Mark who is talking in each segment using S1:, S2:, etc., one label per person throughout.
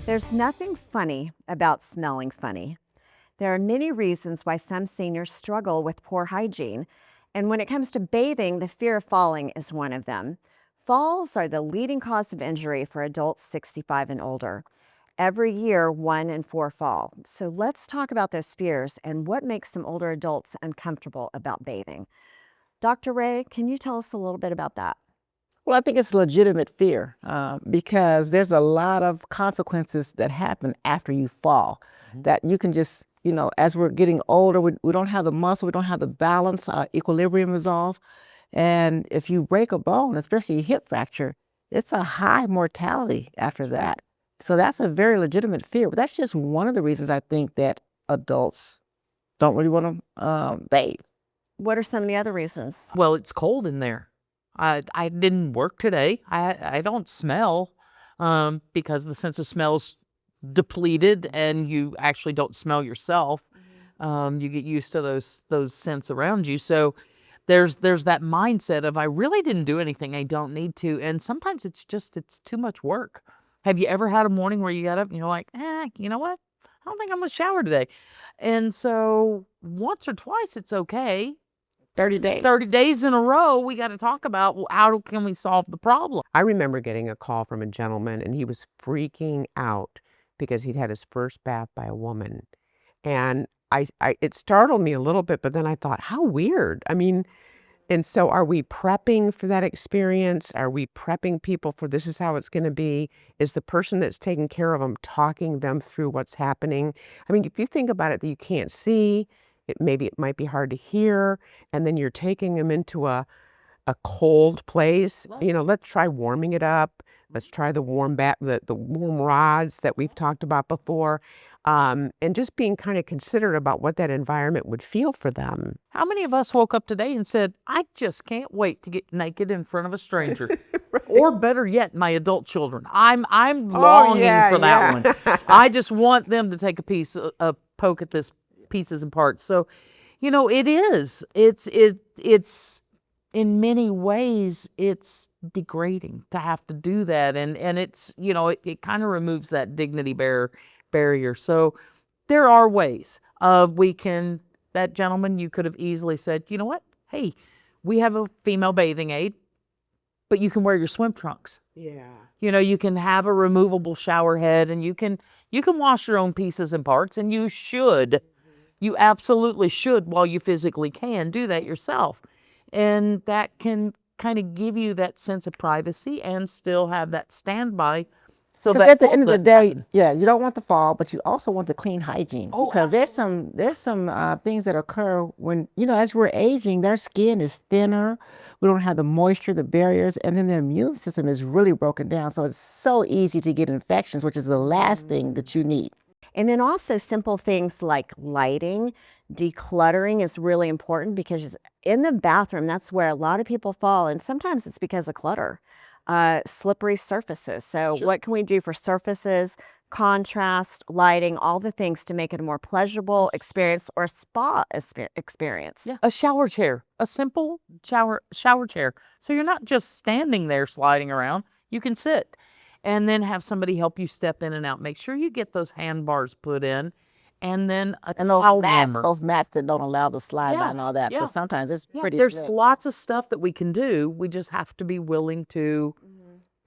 S1: There's nothing funny about smelling funny. There are many reasons why some seniors struggle with poor hygiene, and when it comes to bathing, the fear of falling is one of them. Falls are the leading cause of injury for adults 65 and older. Every year, 1 in 4 fall. So let's talk about those fears and what makes some older adults uncomfortable about bathing. Dr. Ray, can you tell us a little bit about that?
S2: Well, I think it's legitimate fear because there's a lot of consequences that happen after you fall that you can just, as we're getting older, we don't have the muscle, we don't have the balance, equilibrium is off. And if you break a bone, especially a hip fracture, it's a high mortality after that. So that's a very legitimate fear. But that's just one of the reasons I think that adults don't really want to bathe.
S1: What are some of the other reasons?
S3: Well, it's cold in there. I didn't work today. I don't smell because the sense of smell's depleted and you actually don't smell yourself. You get used to those scents around you. So there's that mindset of I really didn't do anything. I don't need to. And sometimes it's too much work. Have you ever had a morning where you got up and you're like, you know what? I don't think I'm going to shower today. And so once or twice, it's okay.
S2: 30 days.
S3: 30 days in a row, we got to talk about how can we solve the problem.
S4: I remember getting a call from a gentleman and he was freaking out because he'd had his first bath by a woman. And it startled me a little bit, but then I thought, how weird. I mean, and so are we prepping for that experience? Are we prepping people for this is how it's going to be? Is the person that's taking care of them talking them through what's happening? I mean, if you think about it, that you can't see, it might be hard to hear, and then you're taking them into a cold place. Let's try warming it up. Let's try the warm warm rods that we've talked about before, and just being kind of considerate about what that environment would feel for them.
S3: How many of us woke up today and said, I just can't wait to get naked in front of a stranger? Right. Or better yet, my adult children. I'm longing for that one. I just want them to take a poke at this pieces and parts. So, it's in many ways, it's degrading to have to do that. And it's, it kind of removes that dignity barrier. So there are ways that gentleman, you could have easily said, you know what? Hey, we have a female bathing aid, but you can wear your swim trunks.
S4: Yeah.
S3: You can have a removable shower head and you can wash your own pieces and parts, and you should. You absolutely should, while you physically can, do that yourself. And that can kind of give you that sense of privacy and still have that standby. So
S2: that at the end of the day, you don't want the fall, but you also want the clean hygiene. Because there's some things that occur when, as we're aging, their skin is thinner. We don't have the moisture, the barriers, and then the immune system is really broken down. So it's so easy to get infections, which is the last thing that you need.
S1: And then also simple things like lighting, decluttering is really important because in the bathroom, that's where a lot of people fall. And sometimes it's because of clutter, slippery surfaces. So what can we do for surfaces, contrast, lighting, all the things to make it a more pleasurable experience or spa experience?
S3: Yeah. A shower chair, a simple shower chair. So you're not just standing there sliding around, you can sit. And then have somebody help you step in and out. Make sure you get those handbars put in, and then
S2: those mats that don't allow the slide out and all that. Because sometimes it's pretty.
S3: There's lots of stuff that we can do. We just have to be willing to.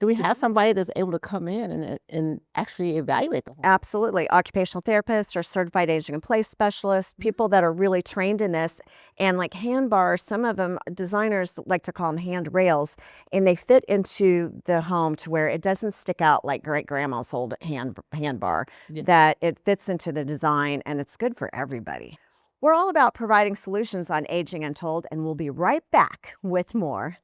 S2: Do we have somebody that's able to come in and actually evaluate the home?
S1: Absolutely. Occupational therapists or certified aging in place specialists, people that are really trained in this. And like hand bars, some of them, designers like to call them hand rails, and they fit into the home to where it doesn't stick out like great grandma's old hand bar, that it fits into the design and it's good for everybody. We're all about providing solutions on Aging Untold, and we'll be right back with more.